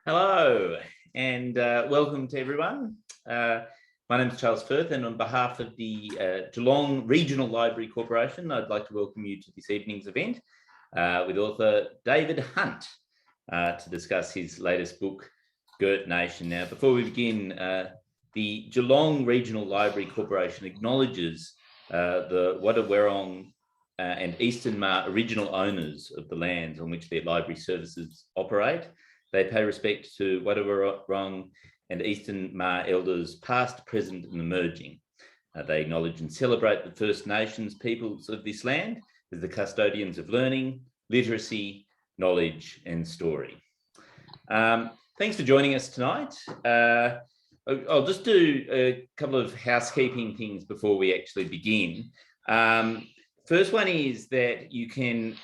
Hello, and welcome to everyone. My name is Charles Firth, and on behalf of the Geelong Regional Library Corporation, I'd like to welcome you to this evening's event with author David Hunt to discuss his latest book, Girt Nation. Now, before we begin, the Geelong Regional Library Corporation acknowledges the Wadawurrung and Eastern Ma original owners of the lands on which their library services operate. They pay respect to Wadawurrung and Eastern Ma elders past, present and emerging. They acknowledge and celebrate the First Nations peoples of this land as the custodians of learning, literacy, knowledge and story. Thanks for joining us tonight. I'll just do a couple of housekeeping things before we actually begin. First one is that you can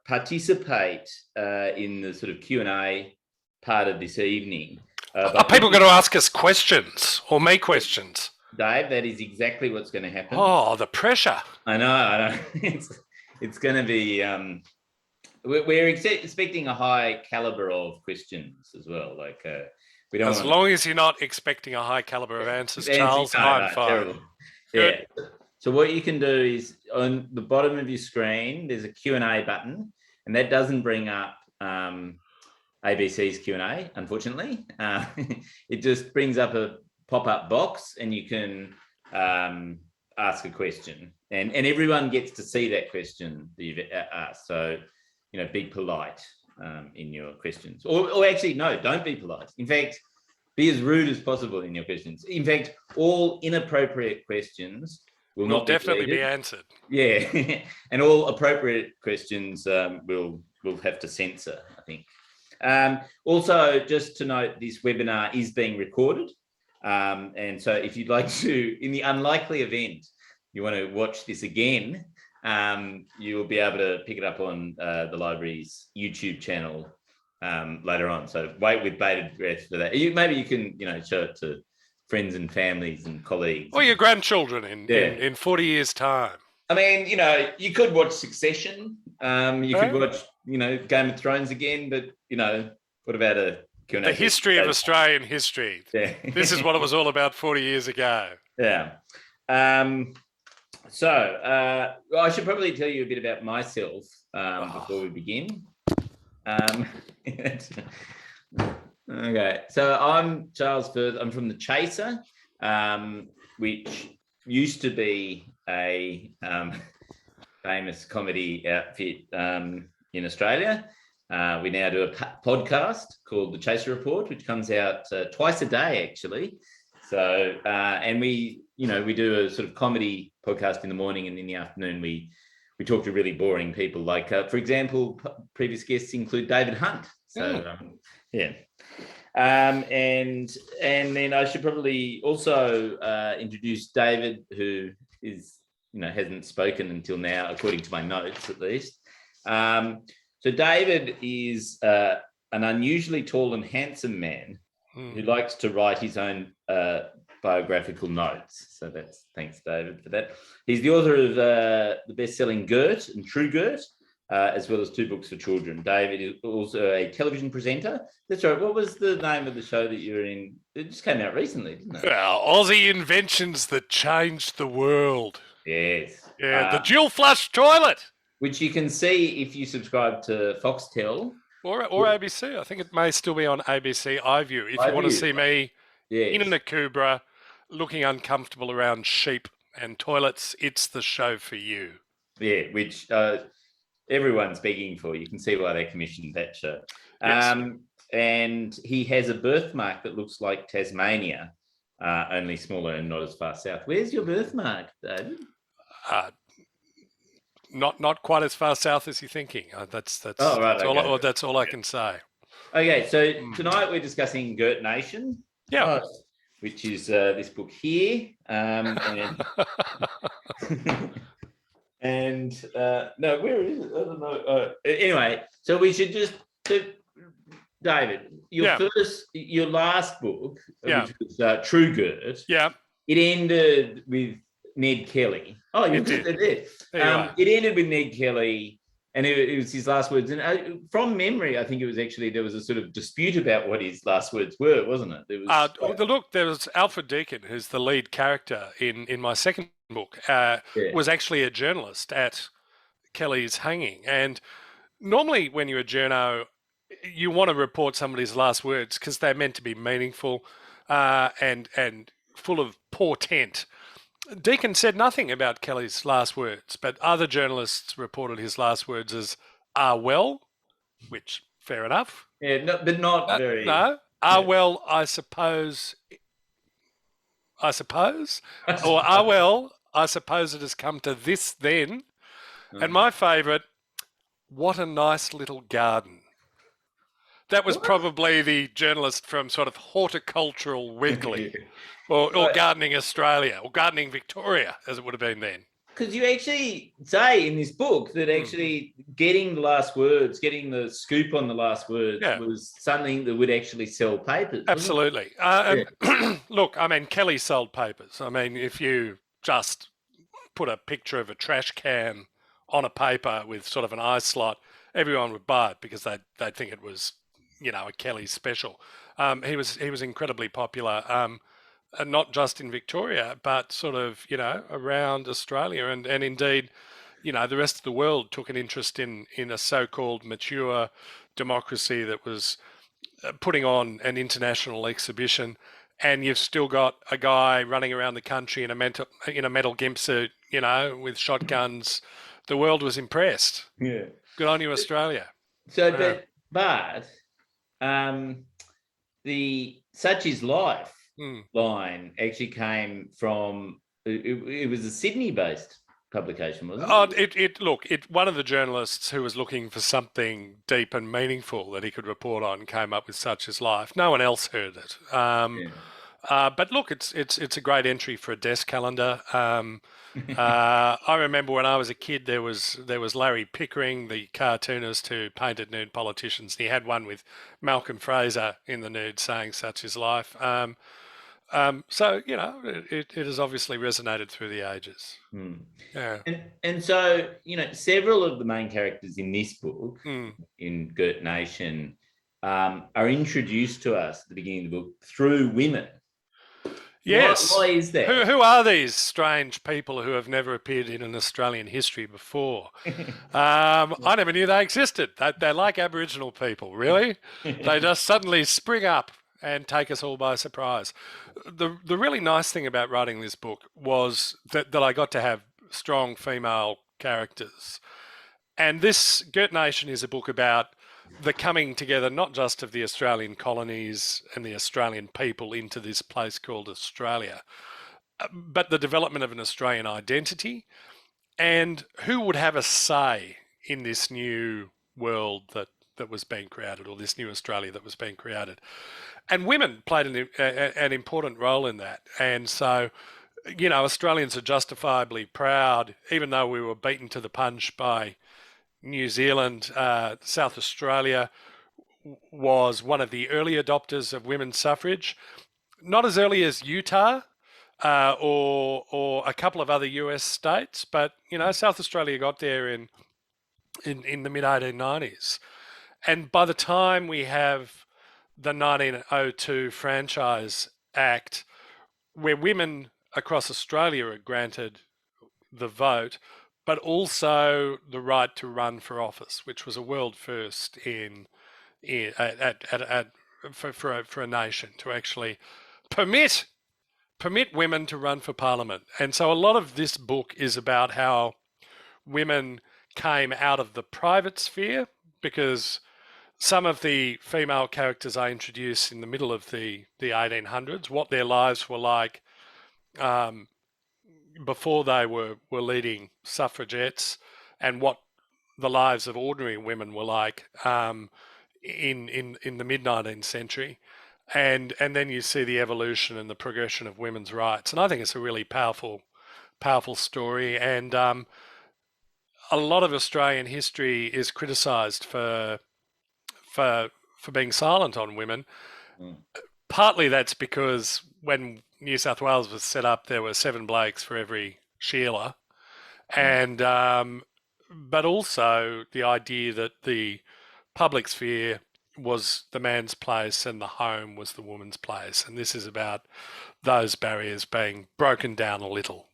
participate in the sort of Q&A part of this evening. Are people going to ask us questions or make questions? Dave, that is exactly what's going to happen. Oh, the pressure. I know. It's going to be... we're expecting a high caliber of questions as well. Like we don't. As long as you're not expecting a high caliber of answers, Charles, I'm fine. Terrible. Yeah. So what you can do is on the bottom of your screen, there's a Q&A button, and that doesn't bring up ABC's Q&A, unfortunately. It just brings up a pop-up box, and you can ask a question, and everyone gets to see that question that you've asked. So, be polite in your questions, or actually, no, don't be polite. In fact, be as rude as possible in your questions. In fact, all inappropriate questions will definitely be answered. Yeah, and all appropriate questions we'll have to censor, I think. Also, just to note, this webinar is being recorded. And so if you'd like to, in the unlikely event you want to watch this again, you'll be able to pick it up on the library's YouTube channel later on. So wait with bated breath for that. Maybe you can, show it to friends and families and colleagues. Or your grandchildren in 40 years' time. I mean, you could watch Succession. You could watch, Game of Thrones again, but, what about a Q&A? The history of Australian history. Yeah. This is what it was all about 40 years ago. Yeah. So I should probably tell you a bit about myself before we begin. Okay, so I'm Charles Firth. I'm from The Chaser, which used to be a famous comedy outfit in Australia. We now do a podcast called The Chaser Report, which comes out twice a day, actually. So, and we do a sort of comedy podcast in the morning, and in the afternoon we talk to really boring people. Like, for example, previous guests include David Hunt. So, yeah. And then I should probably also introduce David, who is, hasn't spoken until now, according to my notes at least. So David is an unusually tall and handsome man who likes to write his own biographical notes. So thanks, David, for that. He's the author of the best-selling Girt and True Girt, as well as 2 books for children. David is also a television presenter. That's right. What was the name of the show that you were in? It just came out recently, didn't it? Well, Aussie inventions that changed the world. Yes. Yeah, the dual flush toilet. Which you can see if you subscribe to Foxtel. Or ABC. I think it may still be on ABC iView. If you want to see me in an Akubra looking uncomfortable around sheep and toilets, it's the show for you. Yeah, which... everyone's begging for. You can see why they commissioned that show. Yes. And he has a birthmark that looks like Tasmania, only smaller and not as far south. Where's your birthmark, David? Not quite as far south as you're thinking. That's all I can say. Okay, so tonight we're discussing Girt Nation. Yeah. Which is this book here. And no, where is it? I don't know. Anyway, so we should just, David, your last book, which was True Girt. Yeah. It ended with Ned Kelly. Oh, you did it. It ended with Ned Kelly and it was his last words. And from memory, I think it was actually there was a sort of dispute about what his last words were, wasn't it? There was look, there was Alfred Deacon, who's the lead character in my second book, was actually a journalist at Kelly's hanging. And normally when you're a journo, you want to report somebody's last words because they're meant to be meaningful and full of portent. Deacon said nothing about Kelly's last words, but other journalists reported his last words as "well," which fair enough. Yeah, no, but not very. No, well, I suppose, or well, I suppose it has come to this then. And my favourite, what a nice little garden. That was probably the journalist from sort of Horticultural Weekly or Gardening Australia or Gardening Victoria, as it would have been then. Because you actually say in this book that actually getting the last words, getting the scoop on the last words was something that would actually sell papers. Absolutely. Look, I mean, Kelly sold papers. I mean, if you just put a picture of a trash can on a paper with sort of an eye slot, everyone would buy it because they'd think it was, a Kelly special. He was incredibly popular, and not just in Victoria, but sort of, around Australia and indeed, the rest of the world took an interest in a so-called mature democracy that was putting on an international exhibition. And you've still got a guy running around the country in a metal gimp suit, with shotguns. The world was impressed. Yeah. Good on you, Australia. So, but the Such Is Life line actually came from, it was a Sydney-based publication, wasn't it? One of the journalists who was looking for something deep and meaningful that he could report on came up with Such Is Life. No one else heard it. But look, it's a great entry for a desk calendar. I remember when I was a kid, there was Larry Pickering, the cartoonist who painted nude politicians. He had one with Malcolm Fraser in the nude saying "Such is life." So it has obviously resonated through the ages. Yeah. And so several of the main characters in this book, in Girt Nation, are introduced to us at the beginning of the book through women. Yes. Why is that? Who are these strange people who have never appeared in an Australian history before? I never knew they existed. They're like Aboriginal people, really. They just suddenly spring up and take us all by surprise. The really nice thing about writing this book was that I got to have strong female characters. And this Girt Nation is a book about the coming together not just of the Australian colonies and the Australian people into this place called Australia, but the development of an Australian identity and who would have a say in this new world that was being created, or this new Australia that was being created. And women played an important role in that. And so, Australians are justifiably proud, even though we were beaten to the punch by New Zealand. South Australia was one of the early adopters of women's suffrage, not as early as Utah or a couple of other US states, but South Australia got there in the mid 1890s, and by the time we have the 1902 Franchise Act, where women across Australia are granted the vote, but also the right to run for office, which was a world first for a nation to actually permit women to run for parliament. And so a lot of this book is about how women came out of the private sphere, because some of the female characters I introduced in the middle of the 1800s, what their lives were like before they were leading suffragettes, and what the lives of ordinary women were like in the mid-19th century. And then you see the evolution and the progression of women's rights. And I think it's a really powerful story. And a lot of Australian history is criticised for being silent on women. Partly that's because when New South Wales was set up, there were 7 blokes for every Sheila. And but also the idea that the public sphere was the man's place and the home was the woman's place. And this is about those barriers being broken down a little.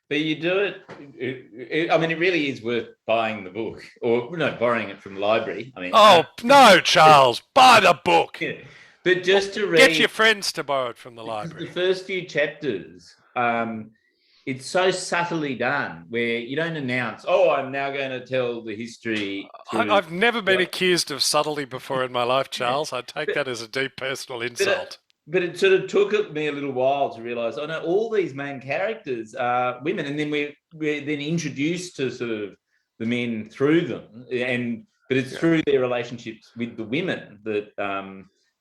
But you do it, I mean, it really is worth buying the book, or no, borrowing it from the library. I mean, no, Charles, buy the book. Yeah. But just to read, get your friends to borrow it from the library. The first few chapters, it's so subtly done, where you don't announce, "Oh, I'm now going to tell the history." I've never been accused of subtlety before in my life, Charles. I take that as a deep personal insult. But it sort of took me a little while to realise, no, all these main characters are women, and then we're then introduced to sort of the men through them, but it's through their relationships with the women that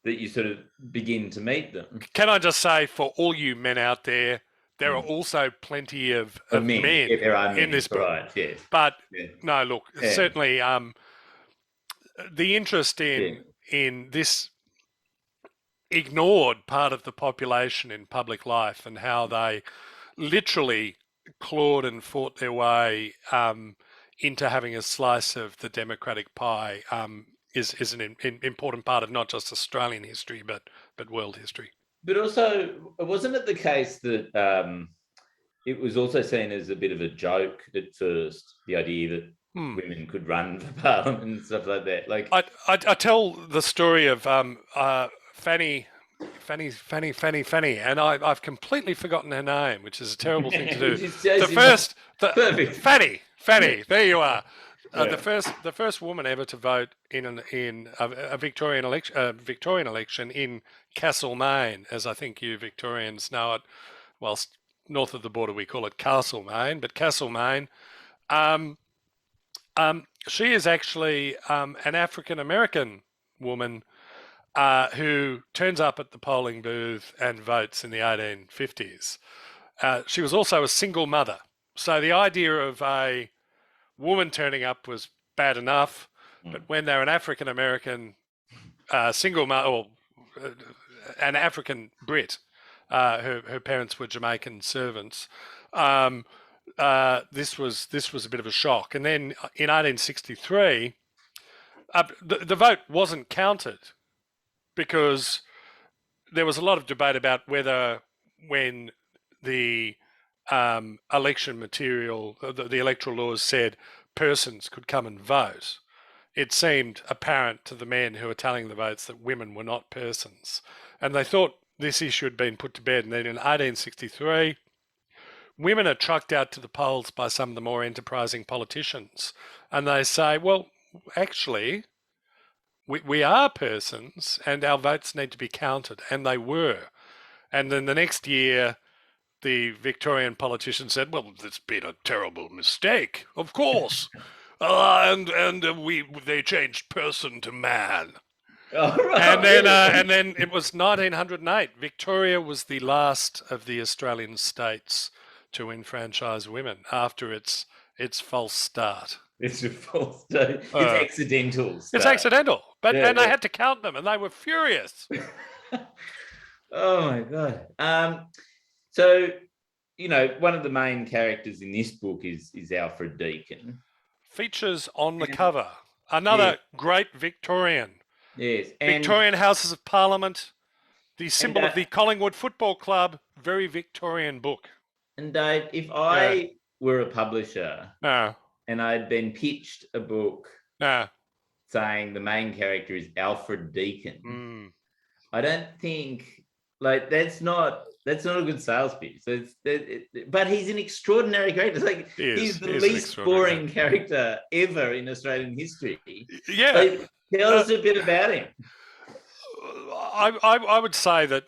that you sort of begin to meet them. Can I just say, for all you men out there, there are also plenty of men, there are men in this book. Right, yes. But no, look, certainly the interest in this ignored part of the population in public life and how they literally clawed and fought their way into having a slice of the democratic pie is an important part of not just Australian history but world history. But also, wasn't it the case that it was also seen as a bit of a joke at first, the idea that women could run for parliament and stuff like that? Like, I tell the story of Fanny, and I've completely forgotten her name, which is a terrible thing to do. Fanny, there you are. The first woman ever to vote in a Victorian election in Castlemaine, as I think you Victorians know it. Whilst north of the border we call it Castlemaine, but Castlemaine. She is actually an African American woman who turns up at the polling booth and votes in the 1850s. She was also a single mother. So the idea of a woman turning up was bad enough, but when they're an African American single mother, or an African Brit, her parents were Jamaican servants, this was a bit of a shock. And then in 1863, the vote wasn't counted, because there was a lot of debate about whether, when the election material, the electoral laws said persons could come and vote, it seemed apparent to the men who were tallying the votes that women were not persons. And they thought this issue had been put to bed. And then in 1863, women are trucked out to the polls by some of the more enterprising politicians. And they say, well, actually, we are persons and our votes need to be counted. And they were. And then the next year, the Victorian politician said, well, it's been a terrible mistake, of course. They changed person to man. And then it was 1908. Victoria was the last of the Australian states to enfranchise women after its false start. It's a false start. It's accidental. It's accidental. But they had to count them, and they were furious. Oh my God. So, one of the main characters in this book is Alfred Deacon. Features on the cover. Another great Victorian. Yes. Victorian Houses of Parliament, the symbol of the Collingwood Football Club, very Victorian book. And Dave, if I were a publisher and I'd been pitched a book saying the main character is Alfred Deacon, I don't think, that's not a good sales pitch. So but he's an extraordinary character. He's the least boring character ever in Australian history. Yeah. Tell us a bit about him. I would say that,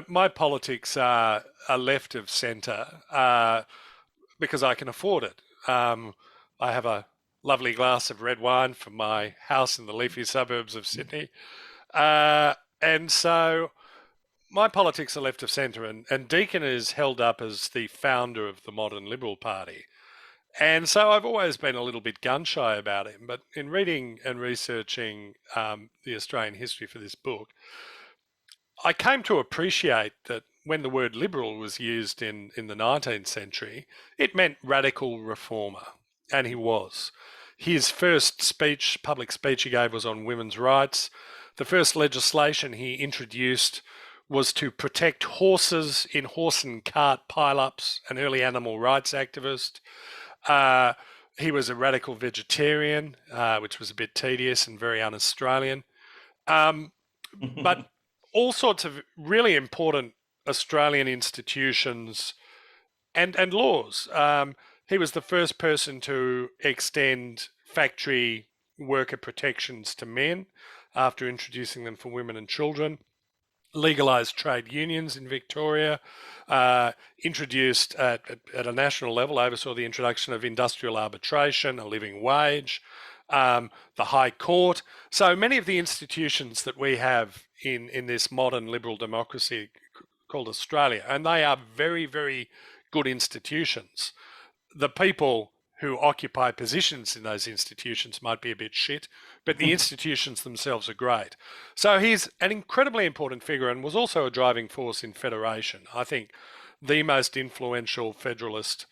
my politics are left of centre because I can afford it. I have a lovely glass of red wine from my house in the leafy suburbs of Sydney. And so my politics are left of centre, and Deacon is held up as the founder of the modern Liberal Party. And so I've always been a little bit gun-shy about him, but in reading and researching the Australian history for this book, I came to appreciate that when the word liberal was used in the 19th century, it meant radical reformer. and he was. His first speech, public speech he gave, was on women's rights. The first legislation he introduced was to protect horses in horse and cart pile-ups, an early animal rights activist. He was a radical vegetarian, which was a bit tedious and very un-Australian. But all sorts of really important Australian institutions and laws. He was the first person to extend factory worker protections to men after introducing them for women and children. Legalised trade unions in Victoria, introduced at a national level, oversaw the introduction of industrial arbitration, a living wage, the High Court. So many of the institutions that we have in this modern liberal democracy called Australia, and they are very, very good institutions. The people who occupy positions in those institutions might be a bit shit, but the institutions themselves are great. So he's an incredibly important figure and was also a driving force in federation. I think the most influential federalist.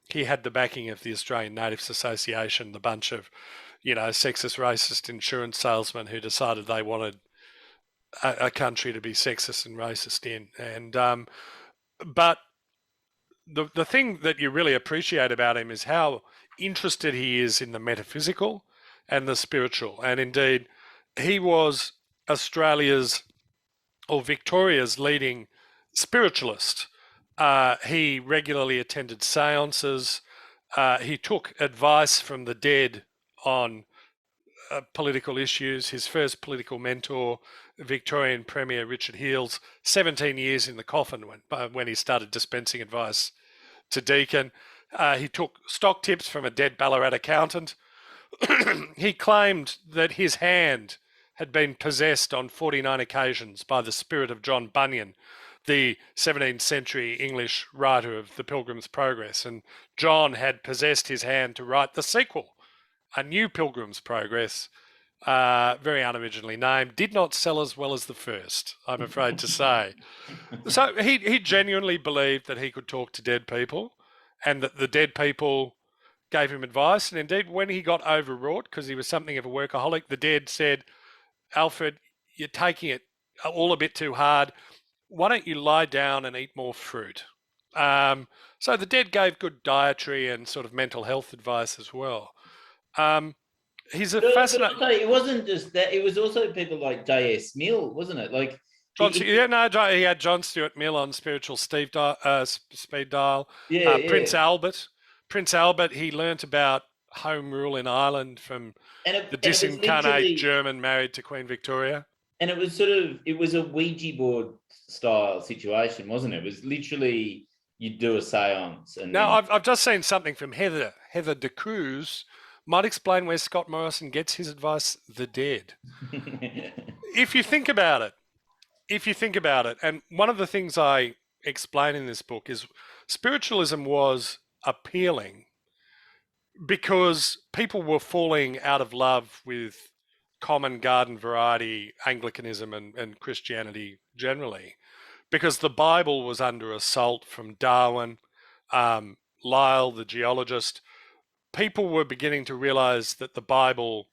He had the backing of the Australian Natives Association, the bunch of, sexist, racist insurance salesmen who decided they wanted a country to be sexist and racist in. And but the thing that you really appreciate about him is how interested he is in the metaphysical and the spiritual. And indeed, he was Australia's or Victoria's leading spiritualist. He regularly attended seances. He took advice from the dead on political issues. His first political mentor, Victorian Premier Richard Heels, 17 years in the coffin when he started dispensing advice to Deacon. He took stock tips from a dead Ballarat accountant. He claimed that his hand had been possessed on 49 occasions by the spirit of John Bunyan, the 17th century English writer of The Pilgrim's Progress. And John had possessed his hand to write the sequel, A New Pilgrim's Progress, very unoriginally named, did not sell as well as the first, I'm afraid to say. So he genuinely believed that he could talk to dead people and that the dead people gave him advice. And indeed, when he got overwrought, because he was something of a workaholic, the dead said, Alfred, you're taking it all a bit too hard. Why don't you lie down and eat more fruit? So the dead gave good dietary and sort of mental health advice as well. He's a fascinating... It wasn't just that. It was also people like J.S. Mill, wasn't it? Like he had John Stuart Mill on Spiritual Speed Dial. Prince Albert. Prince Albert, he learnt about home rule in Ireland from the disincarnate German married to Queen Victoria. And it was a Ouija board style situation, wasn't it? It was literally you'd do a seance. And now I've just seen something from Heather de Cruz. Might explain where Scott Morrison gets his advice, the dead. If you think about it, and one of the things I explain in this book is spiritualism was appealing because people were falling out of love with common garden variety Anglicanism and Christianity generally, because the Bible was under assault from Darwin, Lyell, the geologist. People were beginning to realize that the Bible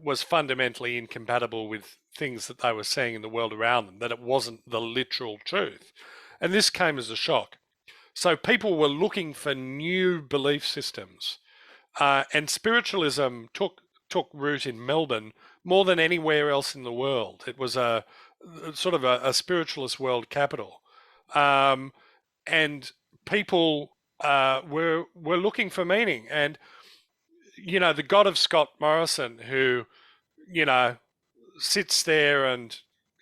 was fundamentally incompatible with things that they were seeing in the world around them, that it wasn't the literal truth. And this came as a shock. So people were looking for new belief systems. And spiritualism took root in Melbourne more than anywhere else in the world. It was a sort of a spiritualist world capital. And people were looking for meaning. And, the God of Scott Morrison, who, sits there and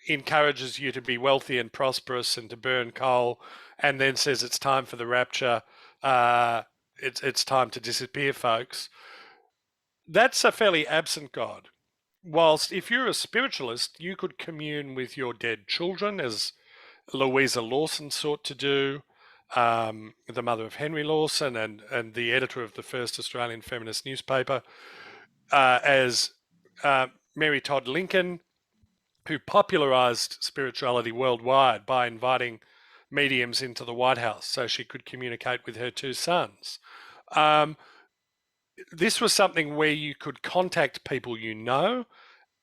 encourages you to be wealthy and prosperous and to burn coal, and then says it's time for the rapture, it's time to disappear, folks. That's a fairly absent God. Whilst if you're a spiritualist, you could commune with your dead children, as Louisa Lawson sought to do, the mother of Henry Lawson and the editor of the first Australian feminist newspaper, as Mary Todd Lincoln, who popularised spirituality worldwide by inviting mediums into the White House so she could communicate with her two sons. this was something where you could contact people you know,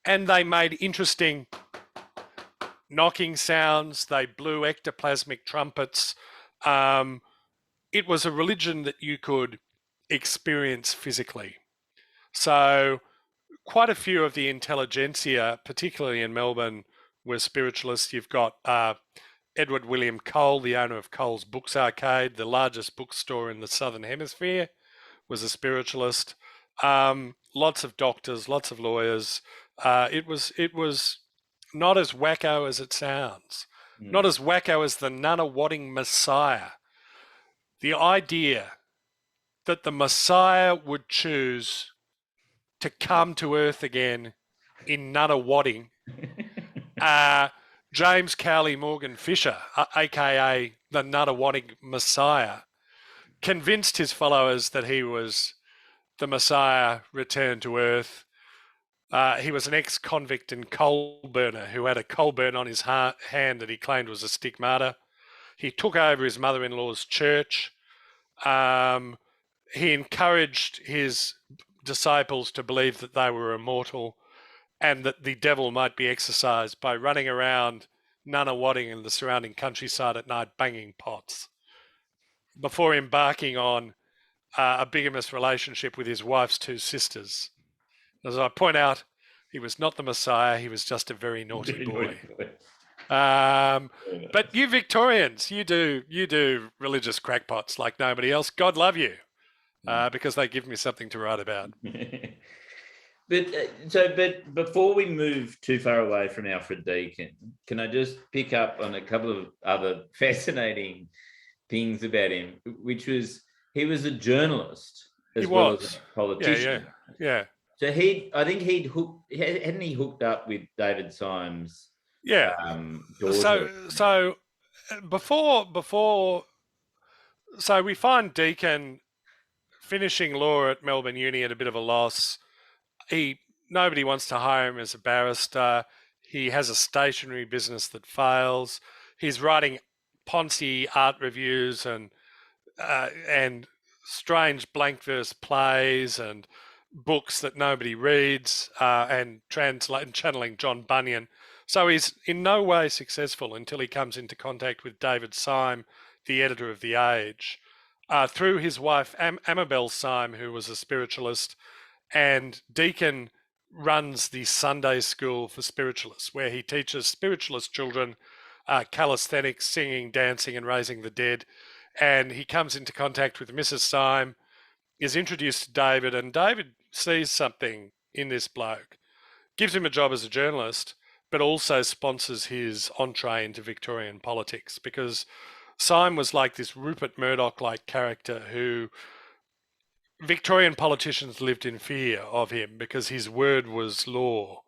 and they made interesting knocking sounds. They blew ectoplasmic trumpets. It was a religion that you could experience physically. So quite a few of the intelligentsia, particularly in Melbourne, were spiritualists. You've got Edward William Cole, the owner of Cole's Books Arcade, the largest bookstore in the Southern Hemisphere, was a spiritualist. Lots of doctors, lots of lawyers. It was not as wacko as it sounds. Not as wacko as the Nunawading Messiah. The idea that the Messiah would choose to come to Earth again in Nunawading. James Cowley Morgan Fisher, aka the Nunawading Messiah, convinced his followers that he was the Messiah returned to Earth. He was an ex-convict and coal burner who had a coal burn on his hand that he claimed was a stigmata. He took over his mother-in-law's church. He encouraged his disciples to believe that they were immortal and that the devil might be exorcised by running around Nunawading and the surrounding countryside at night banging pots before embarking on a bigamous relationship with his wife's two sisters. As I point out, he was not the Messiah, he was just a very naughty boy. But you Victorians, you do religious crackpots like nobody else. God love you, because they give me something to write about. But before we move too far away from Alfred Deacon, can I just pick up on a couple of other fascinating things about him, which was he was a journalist as well as a politician. Yeah. So I think hadn't he hooked up with David Syme's daughter? So we find Deacon finishing law at Melbourne Uni at a bit of a loss. Nobody wants to hire him as a barrister. He has a stationery business that fails. He's writing Ponzi art reviews and strange blank verse plays and books that nobody reads, and channeling John Bunyan. So he's in no way successful until he comes into contact with David Syme, the editor of The Age, through his wife Amabel Syme, who was a spiritualist. And Deacon runs the Sunday school for spiritualists, where he teaches spiritualist children calisthenics, singing, dancing, and raising the dead. And he comes into contact with Mrs. Syme, is introduced to David, and David sees something in this bloke, gives him a job as a journalist, but also sponsors his entree into Victorian politics, because Syme was like this Rupert Murdoch-like character who Victorian politicians lived in fear of him because his word was law.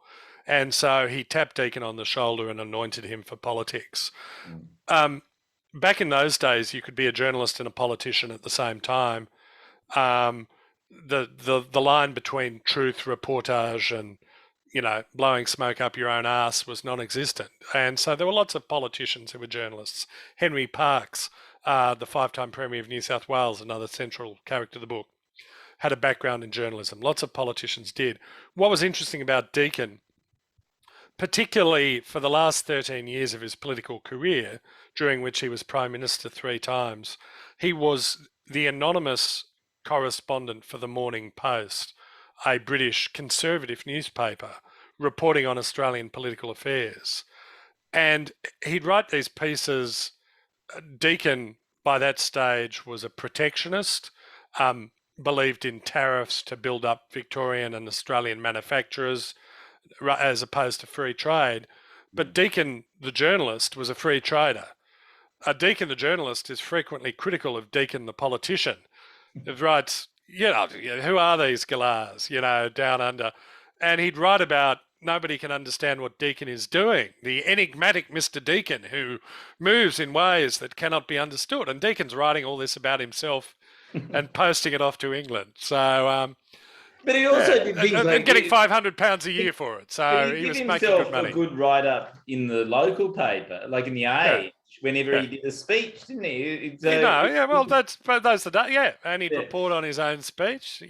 And so he tapped Deacon on the shoulder and anointed him for politics. Back in those days, you could be a journalist and a politician at the same time. The line between truth, reportage, and blowing smoke up your own arse was non-existent. And so there were lots of politicians who were journalists. Henry Parkes, the 5-time Premier of New South Wales, another central character of the book, had a background in journalism. Lots of politicians did. What was interesting about Deacon, particularly for the last 13 years of his political career, during which he was Prime Minister 3 times, he was the anonymous correspondent for the Morning Post, a British conservative newspaper reporting on Australian political affairs. And he'd write these pieces. Deacon, by that stage, was a protectionist, believed in tariffs to build up Victorian and Australian manufacturers as opposed to free trade. But Deacon, the journalist, was a free trader. Deacon, the journalist, is frequently critical of Deacon, the politician. He writes, who are these galahs, down under? And he'd write about nobody can understand what Deacon is doing, the enigmatic Mr. Deacon who moves in ways that cannot be understood. And Deacon's writing all this about himself and posting it off to England. So, but he also did things and getting £500 a year for it. So he was making good money. A good write-up in the local paper, like in the Age. whenever he did a speech, didn't he? Well, that's the day, yeah. And he'd report on his own speech,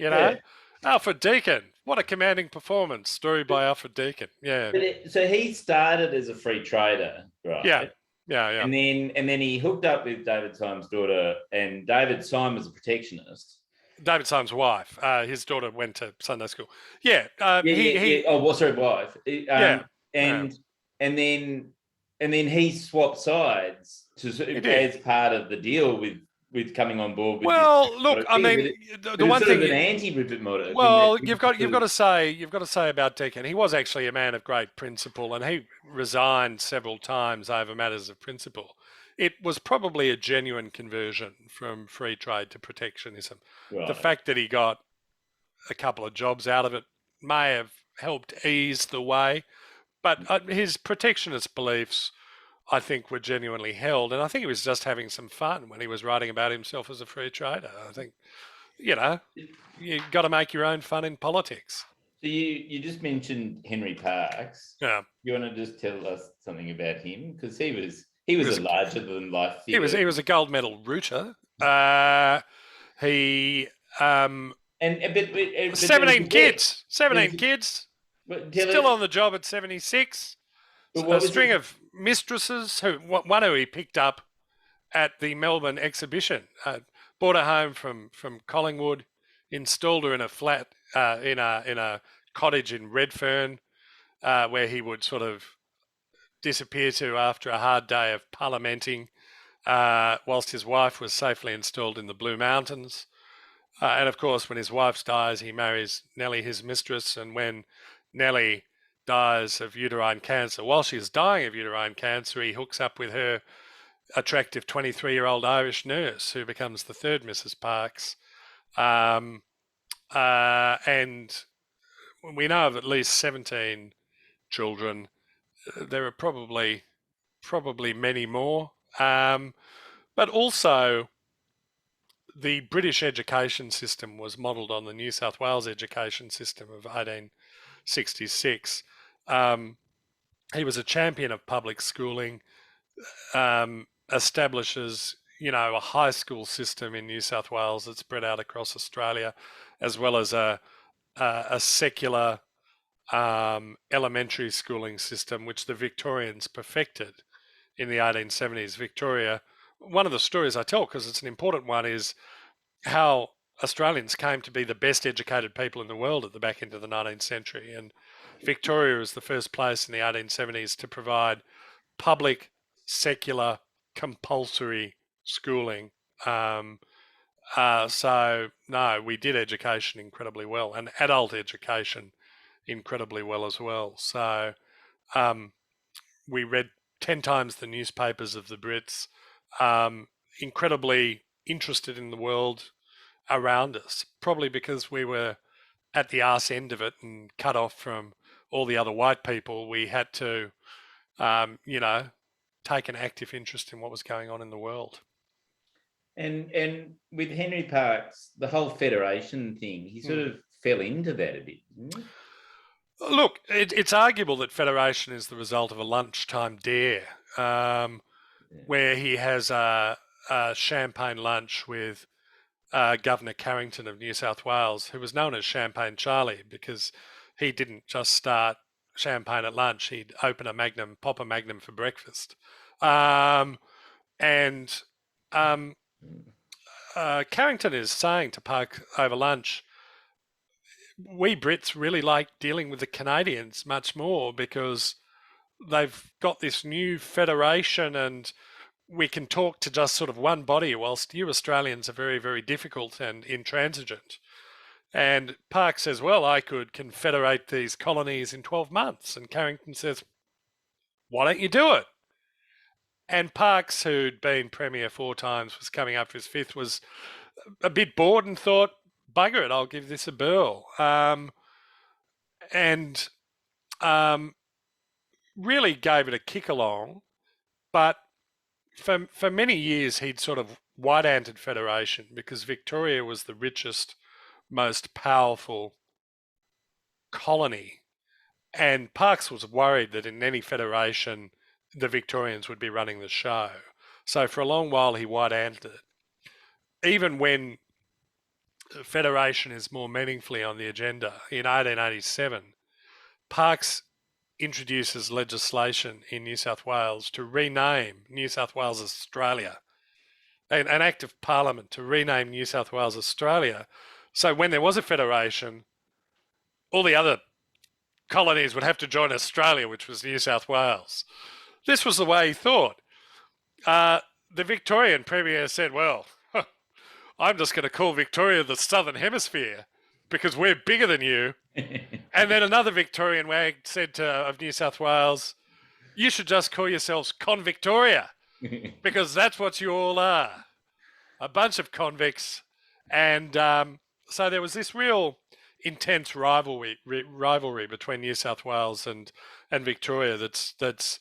Alfred Deacon, what a commanding performance. Story by Alfred Deacon, yeah. So he started as a free trader, right? Yeah. And then he hooked up with David Syme's daughter, and David Syme was a protectionist. David Syme's wife. His daughter went to Sunday school. Yeah. Oh, what's her wife? And then he swapped sides as part of the deal with coming on board. Look, I mean, the one thing, an anti-Rupert Murdoch. Well, you've got to say about Deacon, he was actually a man of great principle, and he resigned several times over matters of principle. It was probably a genuine conversion from free trade to protectionism. Right. The fact that he got a couple of jobs out of it may have helped ease the way, but his protectionist beliefs, I think, were genuinely held, and I think he was just having some fun when he was writing about himself as a free trader. I think, you got to make your own fun in politics. So you just mentioned Henry Parkes. Yeah. You want to just tell us something about him? Because he was a larger than life figure. He was a gold medal rooter. He 17 kids. Still on the job at 76. A string of mistresses, one who he picked up at the Melbourne exhibition, brought her home from Collingwood, installed her in a flat in a cottage in Redfern, where he would sort of disappear to after a hard day of parliamenting, whilst his wife was safely installed in the Blue Mountains. And of course, when his wife dies, he marries Nellie, his mistress, and when Nellie dies of uterine cancer, while she's dying of uterine cancer, he hooks up with her attractive 23-year-old Irish nurse who becomes the third Mrs. Parkes. And we know of at least 17 children. There are probably many more. But also, the British education system was modelled on the New South Wales education system of 1866. He was a champion of public schooling, establishes, a high school system in New South Wales that spread out across Australia, as well as a secular elementary schooling system, which the Victorians perfected in the 1870s. Victoria, one of the stories I tell, because it's an important one, is how Australians came to be the best educated people in the world at the back end of the 19th century. And Victoria was the first place in the 1870s to provide public, secular, compulsory schooling. So, no, we did education incredibly well, and adult education incredibly well as well. So we read 10 times the newspapers of the Brits, incredibly interested in the world around us, probably because we were at the arse end of it and cut off from all the other white people. We had to, take an active interest in what was going on in the world. And with Henry Parkes, the whole federation thing, he sort of fell into that a bit, didn't he? Look, it's arguable that federation is the result of a lunchtime dare, where he has a champagne lunch with Governor Carrington of New South Wales, who was known as Champagne Charlie because he didn't just start champagne at lunch, he'd open a magnum, pop a magnum for breakfast. Carrington is saying to Park over lunch, we Brits really like dealing with the Canadians much more because they've got this new federation and we can talk to just sort of one body, whilst you Australians are very, very difficult and intransigent. And Park says, well, I could confederate these colonies in 12 months. And Carrington says, why don't you do it? And Parkes, who'd been Premier 4 times, was coming up for his 5th, was a bit bored and thought, bugger it, I'll give this a whirl. Really gave it a kick along. But for many years, he'd sort of white-anted federation because Victoria was the richest, most powerful colony. And Parkes was worried that in any federation, the Victorians would be running the show. So for a long while, he white-anted it. Even when federation is more meaningfully on the agenda, in 1887, Parkes introduces legislation in New South Wales to rename New South Wales Australia, an act of parliament to rename New South Wales Australia. So when there was a federation, all the other colonies would have to join Australia, which was New South Wales. This was the way he thought. The Victorian Premier said, well, I'm just going to call Victoria the Southern Hemisphere because we're bigger than you. And then another Victorian wag said of New South Wales, you should just call yourselves Convictoria because that's what you all are, a bunch of convicts. And so there was this real intense rivalry between New South Wales and Victoria that's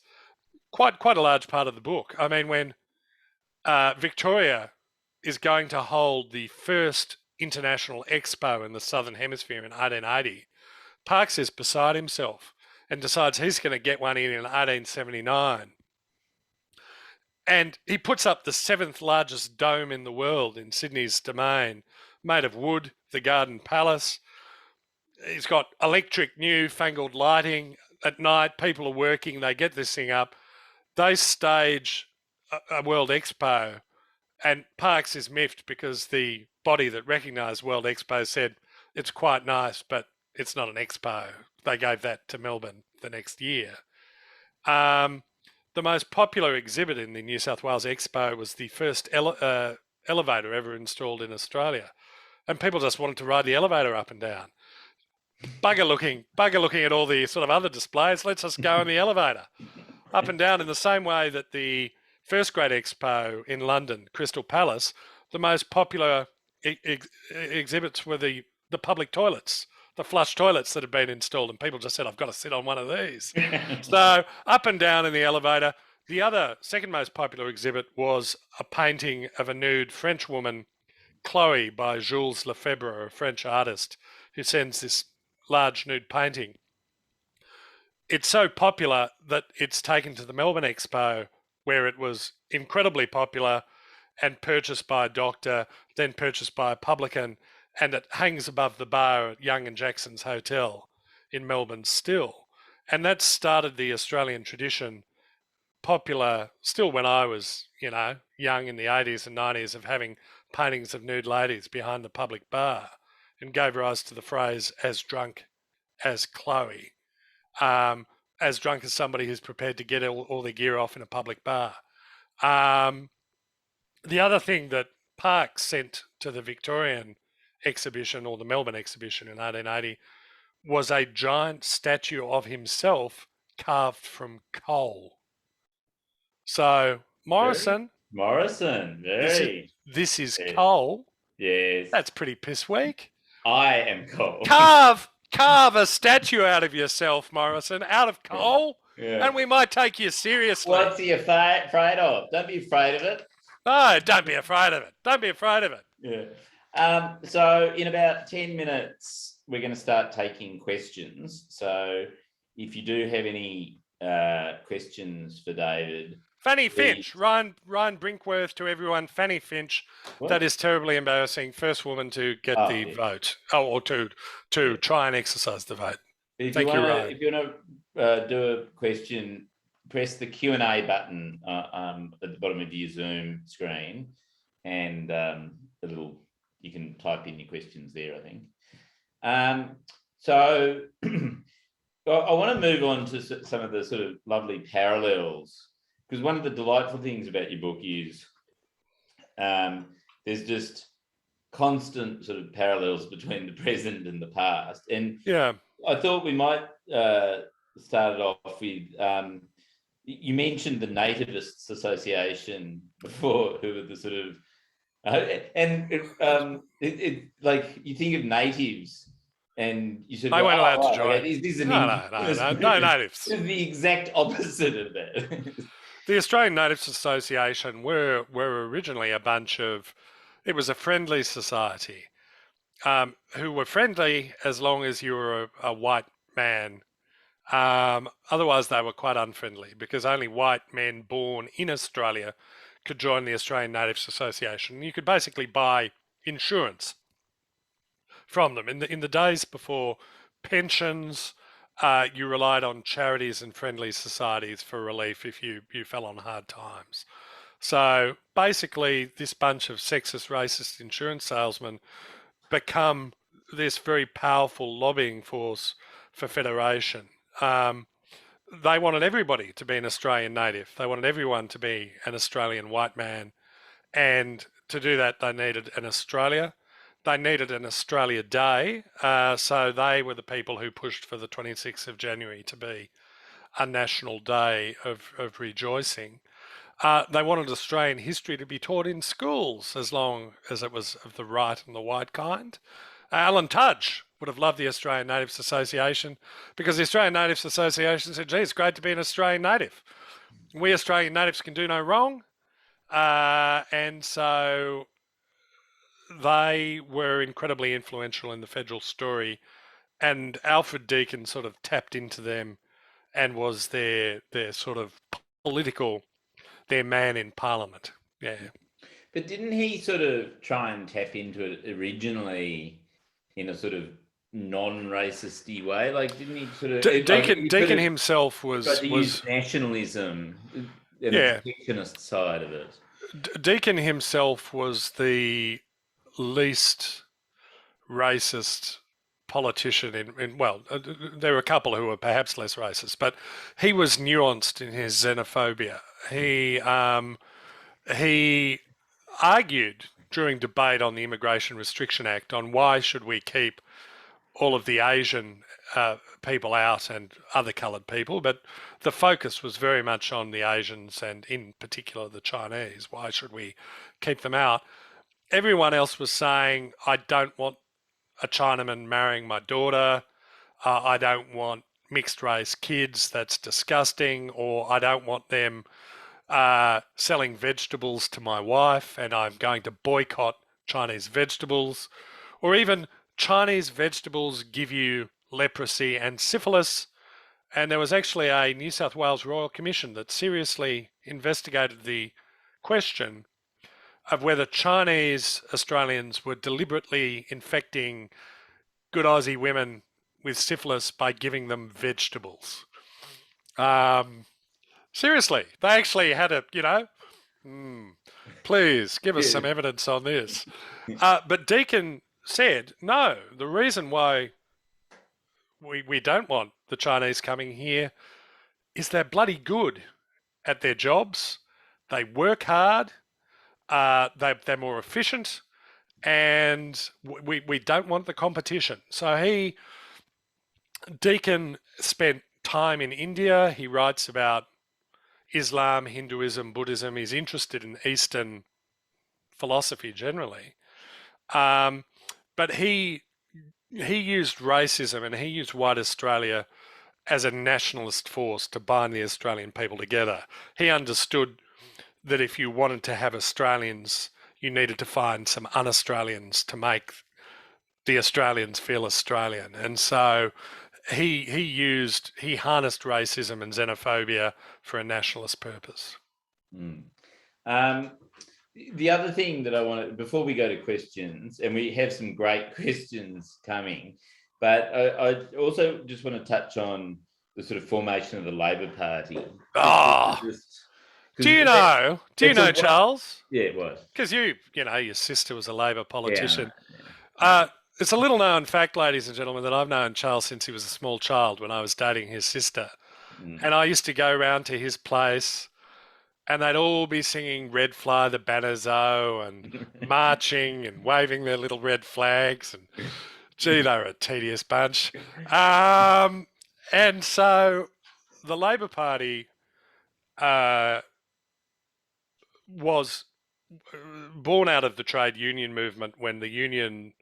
quite a large part of the book. I mean, when Victoria is going to hold the first international expo in the Southern Hemisphere in 1880, Parkes is beside himself and decides he's going to get one in 1879. And he puts up the 7th largest dome in the world in Sydney's Domain, made of wood, the Garden Palace. He's got electric, new-fangled lighting. At night, people are working. They get this thing up. They stage a World Expo, and Parkes is miffed because the body that recognised World Expo said, it's quite nice, but it's not an expo. They gave that to Melbourne the next year. The most popular exhibit in the New South Wales Expo was the first elevator ever installed in Australia. And people just wanted to ride the elevator up and down. Bugger looking at all the sort of other displays. Let's just go in the elevator up and down, in the same way that the first great expo in London, Crystal Palace, the most popular exhibits were the public toilets, the flush toilets that had been installed, and people just said, I've got to sit on one of these. So up and down in the elevator. The other second most popular exhibit was a painting of a nude French woman, Chloe, by Jules Lefebvre, a French artist, who sends this large nude painting. It's so popular that it's taken to the Melbourne Expo, where it was incredibly popular and purchased by a doctor, then purchased by a publican, and it hangs above the bar at Young and Jackson's Hotel in Melbourne still. And that started the Australian tradition, popular still when I was, young in the 80s and 90s, of having paintings of nude ladies behind the public bar, and gave rise to the phrase, as drunk as Chloe. As drunk as somebody who's prepared to get all their gear off in a public bar. The other thing that Parkes sent to the Victorian exhibition, or the Melbourne exhibition in 1880, was a giant statue of himself carved from coal. So Morrison, this is coal. Yes. That's pretty piss weak. I am coal. Carve a statue out of yourself, Morrison, out of coal, and we might take you seriously. What's he afraid of? Don't be afraid of it. No, don't be afraid of it. Don't be afraid of it. Yeah. So in about 10 minutes, we're going to start taking questions. So if you do have any questions for David. Fanny Finch, Ryan Brinkworth to everyone. Fanny Finch, what? That is terribly embarrassing. First woman to get the vote, or to try and exercise the vote. Thank you, Ryan. If you want to do a question, press the Q&A button at the bottom of your Zoom screen, and you can type in your questions there, I think. So I want to move on to some of the sort of lovely parallels, because one of the delightful things about your book is there's just constant sort of parallels between the present and the past. And I thought we might start it off with, you mentioned the Nativists Association before, who were the sort of, like you think of natives, and you said, I weren't allowed to join. Okay, no natives. This is the exact opposite of that. The Australian Natives Association were originally a bunch of, it was a friendly society, who were friendly as long as you were a white man. Otherwise, they were quite unfriendly, because only white men born in Australia could join the Australian Natives Association. You could basically buy insurance from them. In the days before pensions, you relied on charities and friendly societies for relief if you fell on hard times. So basically, this bunch of sexist, racist insurance salesmen become this very powerful lobbying force for federation. They wanted everybody to be an Australian native. They wanted everyone to be an Australian white man. And to do that, they needed an Australia. They needed an Australia Day. So they were the people who pushed for the 26th of January to be a national day of rejoicing. They wanted Australian history to be taught in schools as long as it was of the right and the white kind. Alan Tudge would have loved the Australian Natives Association because the Australian Natives Association said, gee, it's great to be an Australian native. We Australian natives can do no wrong. And so they were incredibly influential in the federal story. And Alfred Deacon sort of tapped into them and was their sort of political, their man in Parliament. Yeah. But didn't he sort of try and tap into it originally in a sort of non-racist-y way? Like, didn't he sort of... Deacon himself was nationalism and the protectionist side of it. Deacon himself was the least racist politician well, there were a couple who were perhaps less racist, but he was nuanced in his xenophobia. He argued during debate on the Immigration Restriction Act on why should we keep all of the Asian people out and other coloured people, but the focus was very much on the Asians and in particular the Chinese. Why should we keep them out? Everyone else was saying, I don't want a Chinaman marrying my daughter, I don't want mixed race kids, that's disgusting, or I don't want them selling vegetables to my wife and I'm going to boycott Chinese vegetables, or even Chinese vegetables give you leprosy and syphilis. And there was actually a New South Wales Royal Commission that seriously investigated the question of whether Chinese Australians were deliberately infecting good Aussie women with syphilis by giving them vegetables. Seriously, they actually had a, please give us some evidence on this. But Deacon said, no, the reason why we don't want the Chinese coming here is they're bloody good at their jobs. They work hard. They're more efficient, and we don't want the competition. So Deacon spent time in India. He writes about Islam, Hinduism, Buddhism. He's interested in Eastern philosophy generally. But he used racism and he used white Australia as a nationalist force to bind the Australian people together. He understood that if you wanted to have Australians, you needed to find some un-Australians to make the Australians feel Australian. And so he harnessed racism and xenophobia for a nationalist purpose. The other thing that I want to, before we go to questions, and we have some great questions coming, but I also just want to touch on the sort of formation of the Labor Party. Do you know, Charles? Yeah, it was. Because your sister was a Labor politician. Yeah. It's a little known fact, ladies and gentlemen, that I've known Charles since he was a small child when I was dating his sister. And I used to go round to his place and they'd all be singing Red Fly the Banners O and marching and waving their little red flags. And gee, they were a tedious bunch. And so the Labor Party was born out of the trade union movement when the union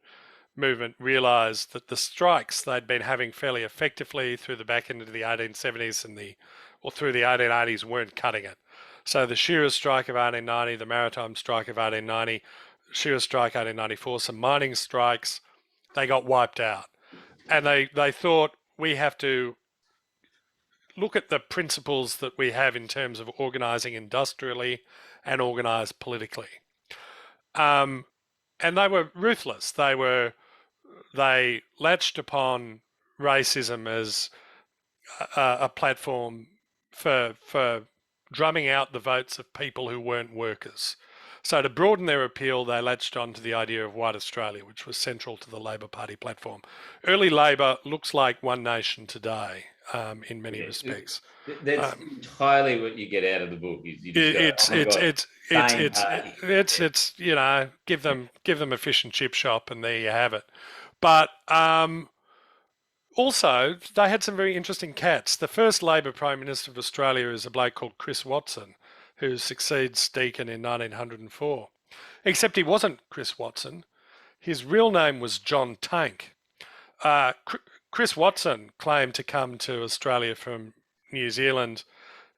movement realised that the strikes they'd been having fairly effectively through the back end of the 1870s or through the 1880s weren't cutting it. So the shearers' strike of 1890, the maritime strike of 1890, shearers' strike 1894, some mining strikes, they got wiped out. And they thought, we have to look at the principles that we have in terms of organising industrially and organised politically. And they were ruthless. They latched upon racism as a platform for drumming out the votes of people who weren't workers. So to broaden their appeal, they latched on to the idea of white Australia, which was central to the Labor Party platform. Early Labor looks like One Nation today in many respects. That's entirely what you get out of the book. Is you just it's you know, give them a fish and chip shop and there you have it. But also, they had some very interesting cats. The first Labor Prime Minister of Australia is a bloke called Chris Watson, who succeeds Deacon in 1904. Except he wasn't Chris Watson. His real name was John Tank. Chris Watson claimed to come to Australia from New Zealand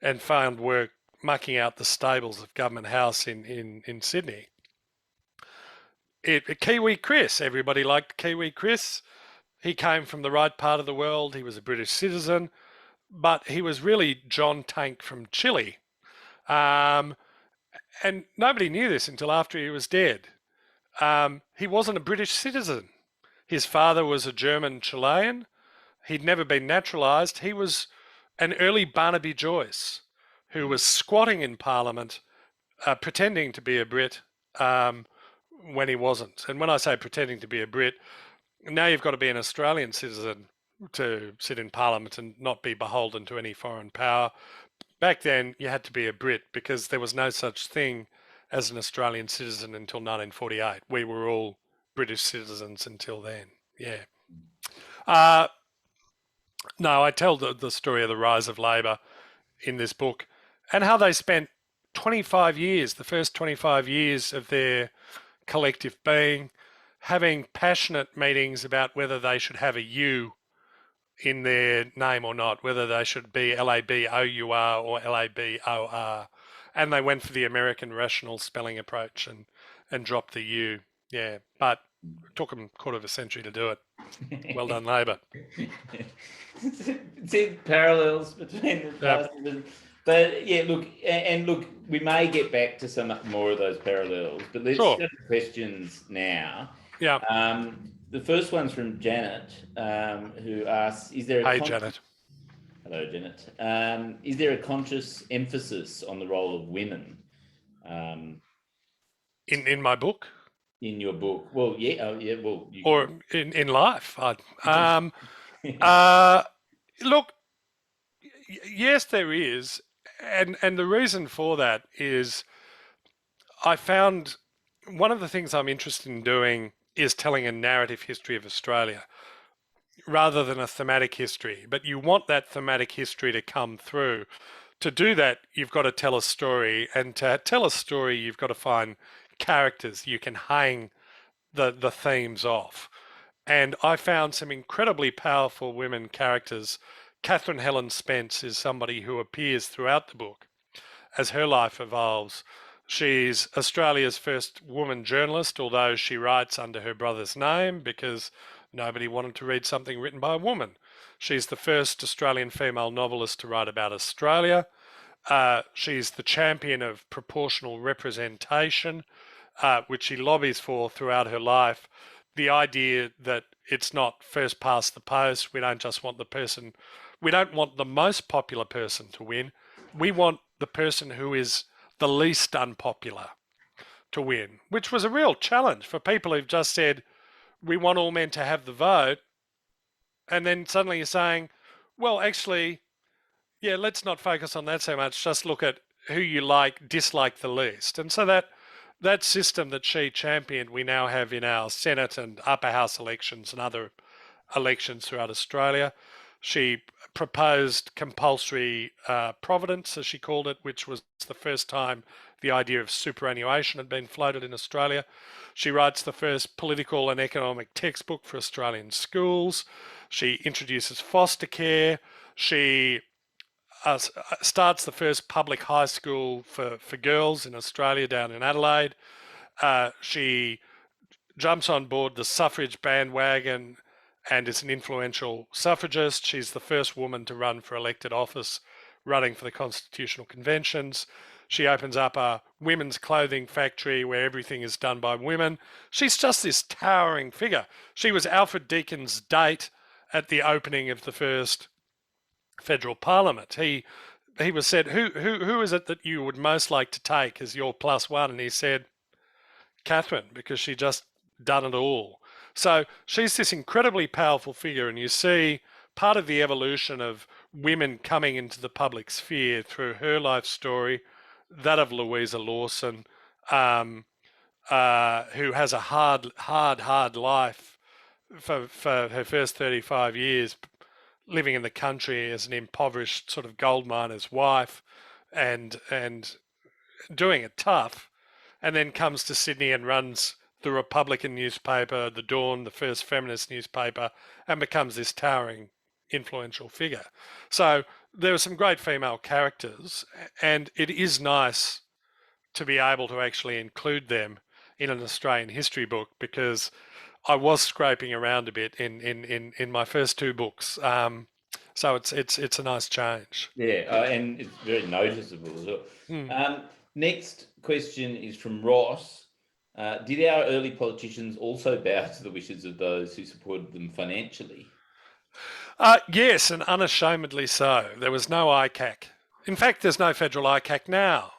and found work mucking out the stables of Government House in Sydney. Kiwi Chris, everybody liked Kiwi Chris. He came from the right part of the world. He was a British citizen, but he was really John Tank from Chile. And nobody knew this until after he was dead. He wasn't a British citizen. His father was a German Chilean. He'd never been naturalised. He was an early Barnaby Joyce who was squatting in Parliament, pretending to be a Brit when he wasn't. And when I say pretending to be a Brit, now you've got to be an Australian citizen to sit in Parliament and not be beholden to any foreign power. Back then, you had to be a Brit because there was no such thing as an Australian citizen until 1948. We were all British citizens until then. Yeah. No, I tell the story of the rise of Labor in this book and how they spent 25 years, the first 25 years of their collective being, having passionate meetings about whether they should have a U in their name or not, whether they should be Labour or Labor. And they went for the American rational spelling approach and dropped the U. Yeah, but it took them a quarter of a century to do it. Well done, Labor. See parallels between the past. But yeah, look, we may get back to some more of those parallels, but let's go to questions now. Yeah. The first one's from Janet, who asks, is there a Janet. Hello, Janet. Is there a conscious emphasis on the role of women? In my book? In your book? Well, yeah. Well, or in life? Look, yes, there is. And the reason for that is I found one of the things I'm interested in doing is telling a narrative history of Australia rather than a thematic history. But you want that thematic history to come through. To do that, you've got to tell a story. And to tell a story, you've got to find characters you can hang the themes off. And I found some incredibly powerful women characters. Catherine Helen Spence is somebody who appears throughout the book as her life evolves. She's Australia's first woman journalist, although she writes under her brother's name because nobody wanted to read something written by a woman. She's the first Australian female novelist to write about Australia. She's the champion of proportional representation, which she lobbies for throughout her life. The idea that it's not first past the post. We don't just want we don't want the most popular person to win. We want the person who is the least unpopular to win, which was a real challenge for people who've just said, we want all men to have the vote. And then suddenly you're saying, well, actually, yeah, let's not focus on that so much. Just look at who you dislike the least. And so that system that she championed, we now have in our Senate and upper house elections and other elections throughout Australia. She proposed compulsory providence, as she called it, which was the first time the idea of superannuation had been floated in Australia. She writes the first political and economic textbook for Australian schools. She introduces foster care. She starts the first public high school for girls in Australia down in Adelaide. She jumps on board the suffrage bandwagon and is an influential suffragist. She's the first woman to run for elected office, running for the constitutional conventions. She opens up a women's clothing factory where everything is done by women. She's just this towering figure. She was Alfred Deacon's date at the opening of the first federal parliament. He was said, who is it that you would most like to take as your plus one? And he said, Catherine, because she just done it all. So she's this incredibly powerful figure, and you see part of the evolution of women coming into the public sphere through her life story, that of Louisa Lawson, who has a hard life for her first 35 years, living in the country as an impoverished sort of gold miner's wife, and doing it tough, and then comes to Sydney and runs the Republican newspaper, The Dawn, the first feminist newspaper, and becomes this towering, influential figure. So there are some great female characters, and it is nice to be able to actually include them in an Australian history book, because I was scraping around a bit in my first two books. So it's a nice change. Yeah, and it's very noticeable as well. Next question is from Ross. Did our early politicians also bow to the wishes of those who supported them financially? Yes, and unashamedly so. There was no ICAC. In fact, there's no federal ICAC now.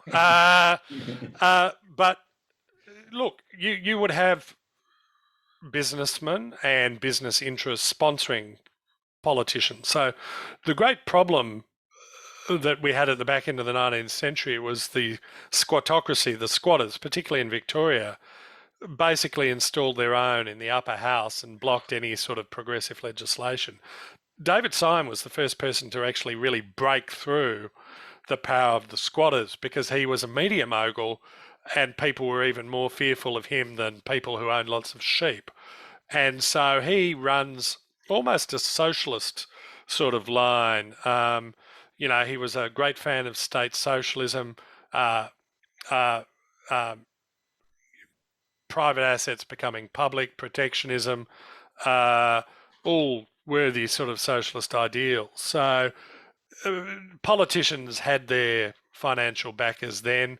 But look, you would have businessmen and business interests sponsoring politicians. So the great problem that we had at the back end of the 19th century was the squattocracy, the squatters, particularly in Victoria, basically installed their own in the upper house and blocked any sort of progressive legislation. David Syme was the first person to actually really break through the power of the squatters, because he was a media mogul and people were even more fearful of him than people who owned lots of sheep. And so he runs almost a socialist sort of line. He was a great fan of state socialism, private assets becoming public, protectionism, all worthy sort of socialist ideals. So politicians had their financial backers then.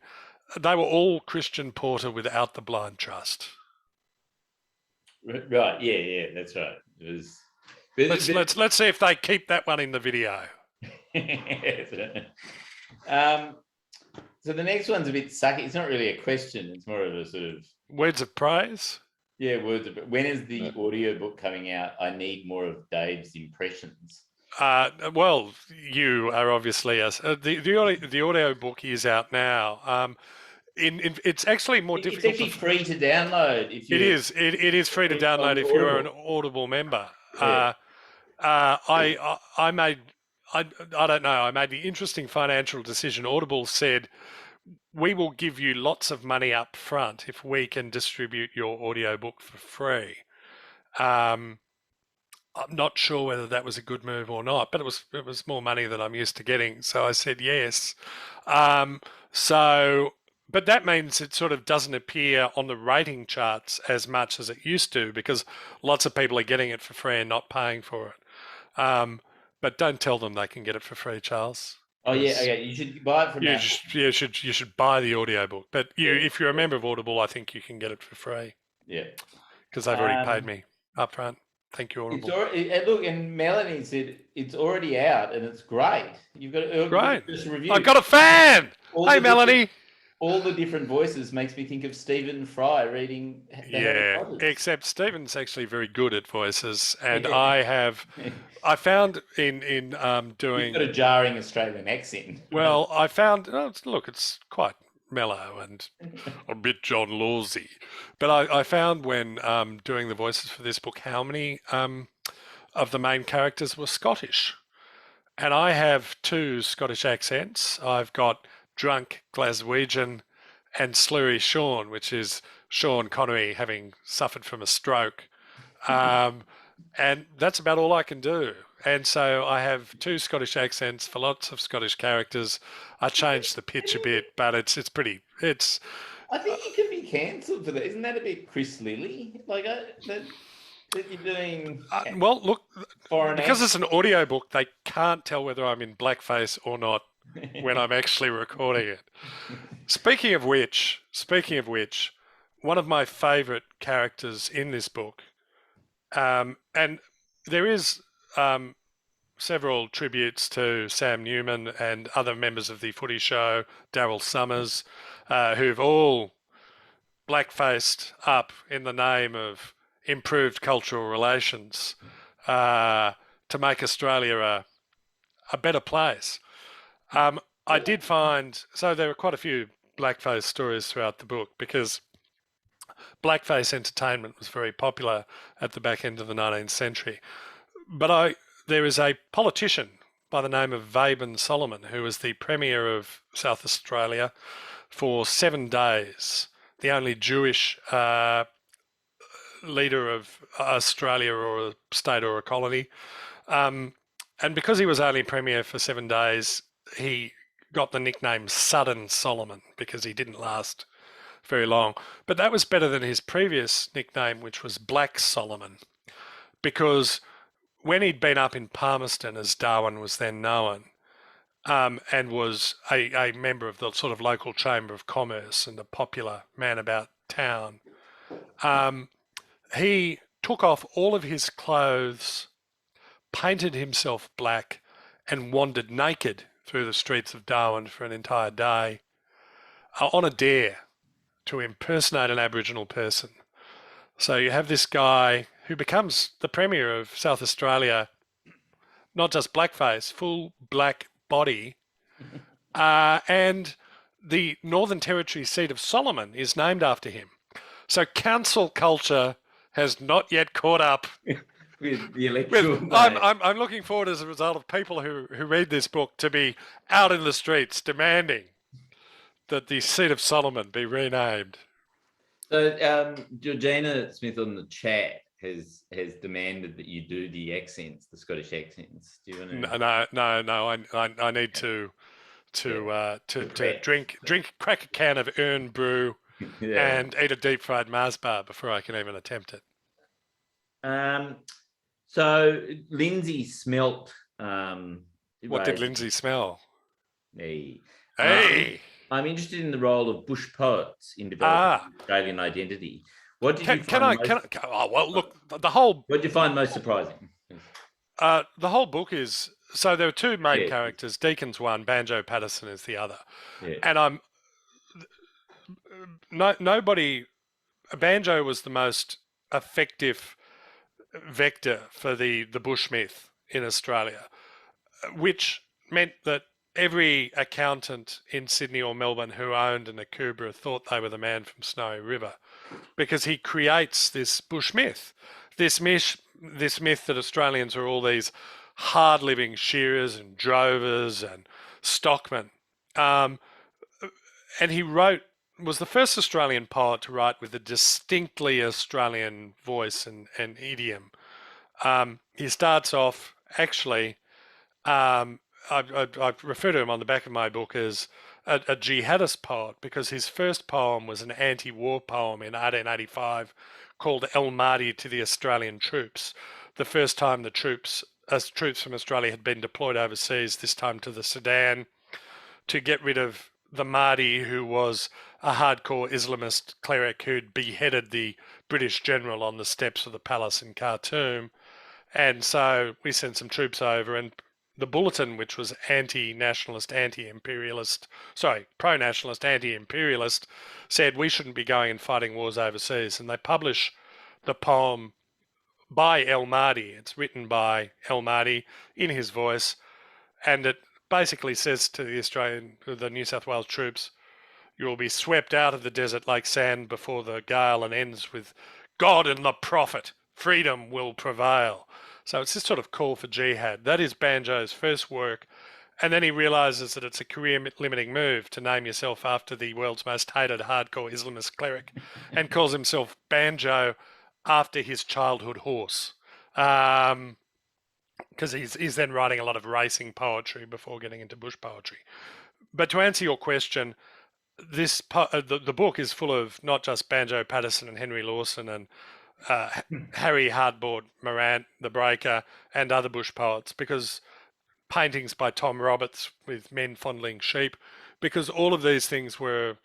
They were all Christian Porter without the blind trust. Right, yeah, that's right. It was. Let's see if they keep that one in the video. So the next one's a bit sucky. It's not really a question. It's more of a sort of words of praise. Yeah, words of. When is the audiobook coming out? I need more of Dave's impressions. Well, you are obviously the audio book is out now. It's actually more difficult. It's actually free to download. It is free to download if you're an Audible member. Yeah. I made the interesting financial decision. Audible said, we will give you lots of money up front if we can distribute your audiobook for free. I'm not sure whether that was a good move or not, but it was more money than I'm used to getting, so I said yes. But that means it sort of doesn't appear on the rating charts as much as it used to, because lots of people are getting it for free and not paying for it. But don't tell them they can get it for free, Charles. Oh yeah, okay. You should buy it from now. You should buy the audiobook. But if you're a member of Audible, I think you can get it for free. Yeah. Because they've already paid me up front. Thank you, Audible. Look, and Melanie said it's already out and it's great. You've got a great review. I've got a fan. Hey, Melanie. All the different voices makes me think of Stephen Fry reading. Except Stephen's actually very good at voices, and I found in doing. You've got a jarring Australian accent. Well, I found it's quite mellow and a bit John Lawsy, but I found when doing the voices for this book how many of the main characters were Scottish, and I have 2 Scottish accents. I've got drunk Glaswegian and slurry Sean, which is Sean Connery having suffered from a stroke. And that's about all I can do. And so I have 2 Scottish accents for lots of Scottish characters. I changed the pitch a bit, but it's pretty. I think you could be cancelled for that. Isn't that a bit Chris Lilly? that you're doing Well, look, foreign because it's an audio book, they can't tell whether I'm in blackface or not when I'm actually recording it. Speaking of which, one of my favourite characters in this book, and there is several tributes to Sam Newman and other members of the Footy Show, Daryl Summers, who've all blackfaced up in the name of improved cultural relations to make Australia a better place. I did find, so there were quite a few blackface stories throughout the book because blackface entertainment was very popular at the back end of the 19th century. But there is a politician by the name of Vaban Solomon who was the Premier of South Australia for 7 days, the only Jewish leader of Australia or a state or a colony. And because he was only Premier for 7 days, he got the nickname Sudden Solomon because he didn't last very long. But that was better than his previous nickname, which was Black Solomon, because when he'd been up in Palmerston, as Darwin was then known, and was a member of the sort of local Chamber of Commerce and a popular man about town, he took off all of his clothes, painted himself black, and wandered naked through the streets of Darwin for an entire day on a dare to impersonate an Aboriginal person. So you have this guy who becomes the Premier of South Australia, not just blackface, full black body, and the Northern Territory seat of Solomon is named after him. So council culture has not yet caught up with the electoral. I'm looking forward, as a result of people who read this book, to be out in the streets demanding that the seat of Solomon be renamed. So Georgina Smith on the chat has demanded that you do the accents, the Scottish accents. Do you want to? No. I need to drink, crack a can of Urn brew, and eat a deep fried Mars bar before I can even attempt it. So Lindsay smelt. What did Lindsay smell? Hey. Hey. I'm interested in the role of bush poets in developing Australian identity. What did you find the whole. What did you find most surprising? The whole book is, so there are two main characters. Deacon's one, Banjo Paterson is the other, and nobody. Banjo was the most effective vector for the bush myth in Australia, which meant that every accountant in Sydney or Melbourne who owned an Akubra thought they were the man from Snowy River, because he creates this bush myth, this myth that Australians are all these hard-living shearers and drovers and stockmen. And he was the first Australian poet to write with a distinctly Australian voice and idiom. He starts off, actually, I refer to him on the back of my book as a jihadist poet, because his first poem was an anti-war poem in 1885 called El Mahdi to the Australian Troops. The first time the troops from Australia had been deployed overseas, this time to the Sudan, to get rid of the Mahdi, who was a hardcore Islamist cleric who'd beheaded the British general on the steps of the palace in Khartoum. And so we sent some troops over, and the Bulletin, which was pro-nationalist, anti-imperialist, said we shouldn't be going and fighting wars overseas. And they publish the poem by El Mahdi. It's written by El Mahdi in his voice, and it basically says to the New South Wales troops, you will be swept out of the desert like sand before the gale, and ends with God and the Prophet, freedom will prevail. So it's this sort of call for jihad. That is Banjo's first work. And then he realises that it's a career-limiting move to name yourself after the world's most hated hardcore Islamist cleric, and calls himself Banjo after his childhood horse. Because he's then writing a lot of racing poetry before getting into bush poetry. But to answer your question, the book is full of not just Banjo Paterson and Henry Lawson and Harry Hardboard Morant, the Breaker, and other bush poets, because paintings by Tom Roberts with men fondling sheep, because all of these things were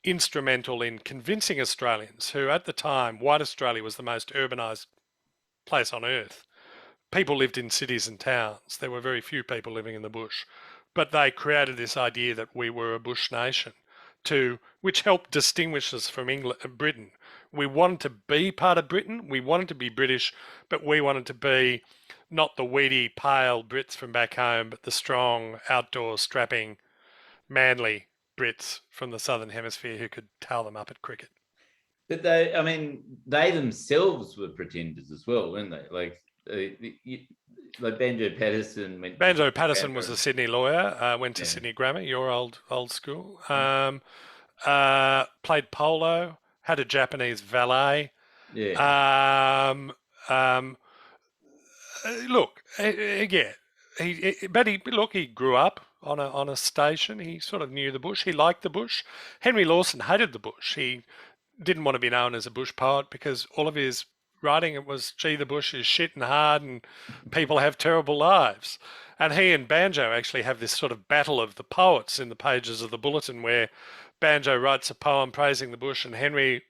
instrumental in convincing Australians who, at the time, white Australia was the most urbanised place on earth. People lived in cities and towns. There were very few people living in the bush. But they created this idea that we were a bush nation, which helped distinguish us from Britain. We wanted to be part of Britain. We wanted to be British, but we wanted to be not the weedy, pale Brits from back home, but the strong, outdoor, strapping, manly Brits from the Southern Hemisphere who could towel them up at cricket. But they themselves were pretenders as well, weren't they? Like Banjo Paterson went. Banjo Paterson was a Sydney lawyer. Went to Sydney Grammar, your old school. Played polo. Had a Japanese valet. Yeah. Look, again, he grew up on a station. He sort of knew the bush. He liked the bush. Henry Lawson hated the bush. He didn't want to be known as a bush poet because all of his writing, it was, gee, the bush is shit and hard and people have terrible lives. And he and Banjo actually have this sort of battle of the poets in the pages of the Bulletin, where Banjo writes a poem praising the bush and Henry,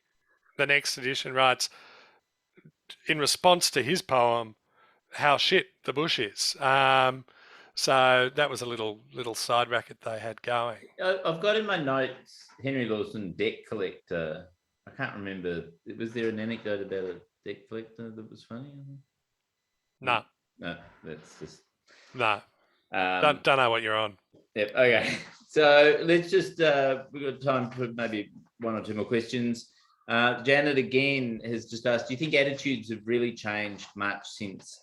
the next edition, writes, in response to his poem, how shit the bush is. So that was a little side racket they had going. I've got in my notes Henry Lawson, debt collector. I can't remember. Was there an anecdote about a debt collector that was funny? No, that's just no. Don't know what you're on. Yep. Okay. So let's just we've got time for maybe one or two more questions. Janet again has just asked, do you think attitudes have really changed much since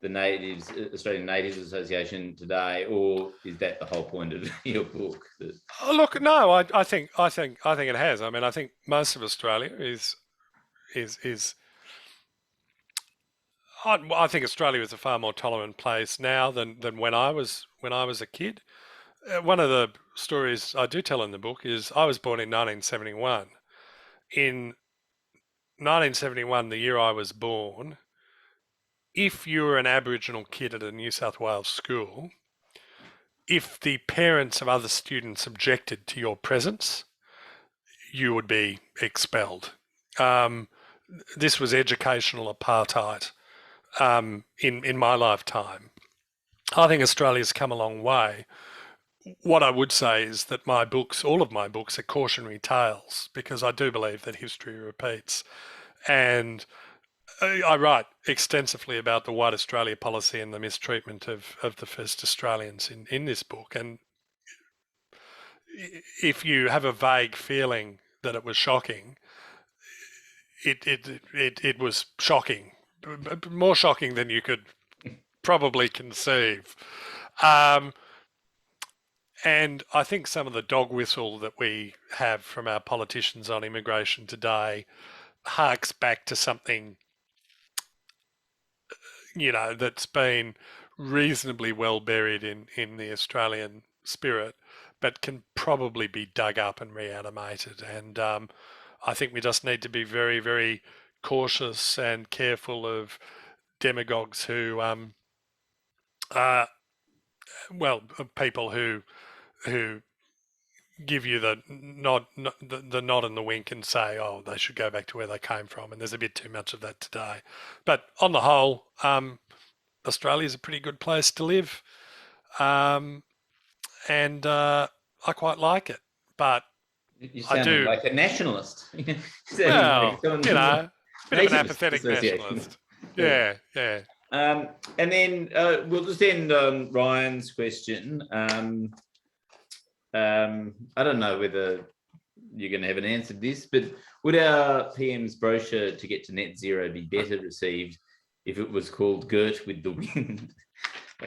the Australian Natives Association today, or is that the whole point of your book? Look, no, I think it has. I mean, I think most of Australia is. I think Australia is a far more tolerant place now than when I was a kid. One of the stories I do tell in the book is I was born in 1971. In 1971, the year I was born, if you were an Aboriginal kid at a New South Wales school, if the parents of other students objected to your presence, you would be expelled. This was educational apartheid in my lifetime. I think Australia's come a long way. What I would say is that all of my books are cautionary tales, because I do believe that history repeats. And I write extensively about the White Australia policy and the mistreatment of the first Australians in this book. And if you have a vague feeling that it was shocking, it was shocking, more shocking than you could probably conceive. And I think some of the dog whistle that we have from our politicians on immigration today harks back to something, that's been reasonably well buried in the Australian spirit, but can probably be dug up and reanimated. And I think we just need to be very, very cautious and careful of demagogues who, of people who give you the nod and the wink and say, oh, they should go back to where they came from. And there's a bit too much of that today. But on the whole, Australia's a pretty good place to live. And I quite like it. But you sound like a nationalist. Well, a bit of an apathetic nationalist. Yeah. And then we'll just end on Ryan's question. I don't know whether you're going to have an answer to this, but would our PM's brochure to get to net zero be better received if it was called Girt with the Wind?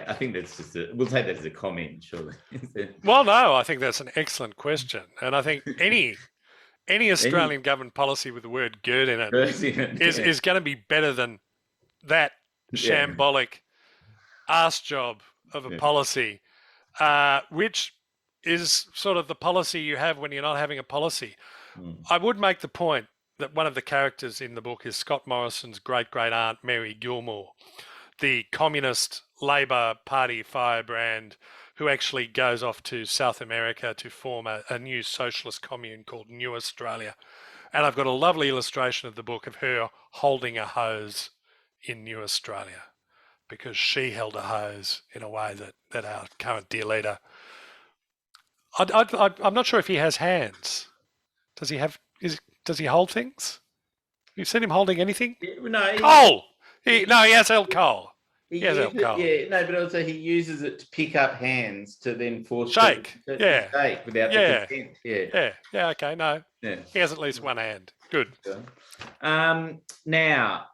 I think that's just we'll take that as a comment, surely. Well, no, I think that's an excellent question. And I think any Australian government policy with the word Girt in it is going to be better than that shambolic arse job of a policy, which is sort of the policy you have when you're not having a policy. I would make the point that one of the characters in the book is Scott Morrison's great-great-aunt, Mary Gilmore, the communist Labor Party firebrand who actually goes off to South America to form a new socialist commune called New Australia. And I've got a lovely illustration of the book of her holding a hose in New Australia, because she held a hose in a way that our current dear leader... I'm not sure if he has hands. Does he have... Does he hold things? You've seen him holding anything? No, coal! He has held coal. He has held coal. Yeah, no, but also he uses it to pick up hands to then force shake. To shake without the consent. Yeah, okay, no. Yeah. He has at least one hand. Good. Now,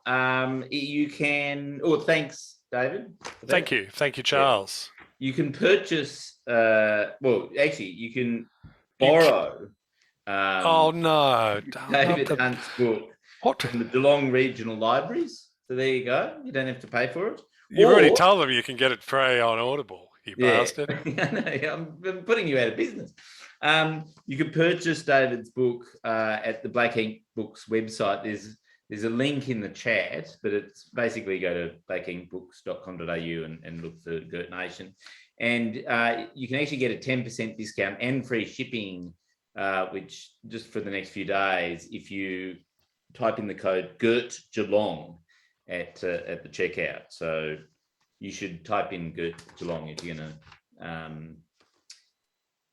you can... Oh, thanks, David. Thank you, Charles. Yeah. You can purchase... well, actually, you can borrow... oh, no. David Hunt's book from the Geelong Regional Libraries. So there you go. You don't have to pay for it. You've already told them you can get it free on Audible, you bastard. I'm putting you out of business. You can purchase David's book at the Black Ink Books website. There's a link in the chat, but it's basically go to blackinkbooks.com.au and look for Girt Nation. And you can actually get a 10% discount and free shipping, which just for the next few days, if you type in the code Girt Geelong at the checkout. So you should type in Girt Geelong if you're going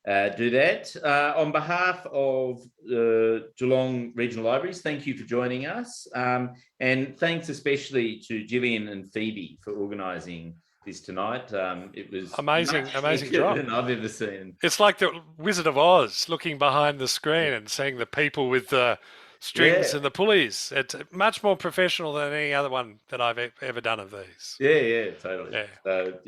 to do that. On behalf of the Geelong Regional Libraries, thank you for joining us. And thanks especially to Gillian and Phoebe for organising this tonight. It was amazing job than I've ever seen. It's like the Wizard of Oz looking behind the screen and seeing the people with the strings and the pulleys. It's much more professional than any other one that I've ever done of these. Yeah, totally. Yeah. So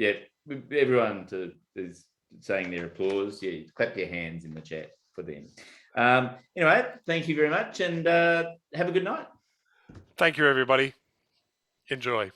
everyone is saying their applause. Yeah, clap your hands in the chat for them. Anyway, thank you very much, and have a good night. Thank you, everybody. Enjoy.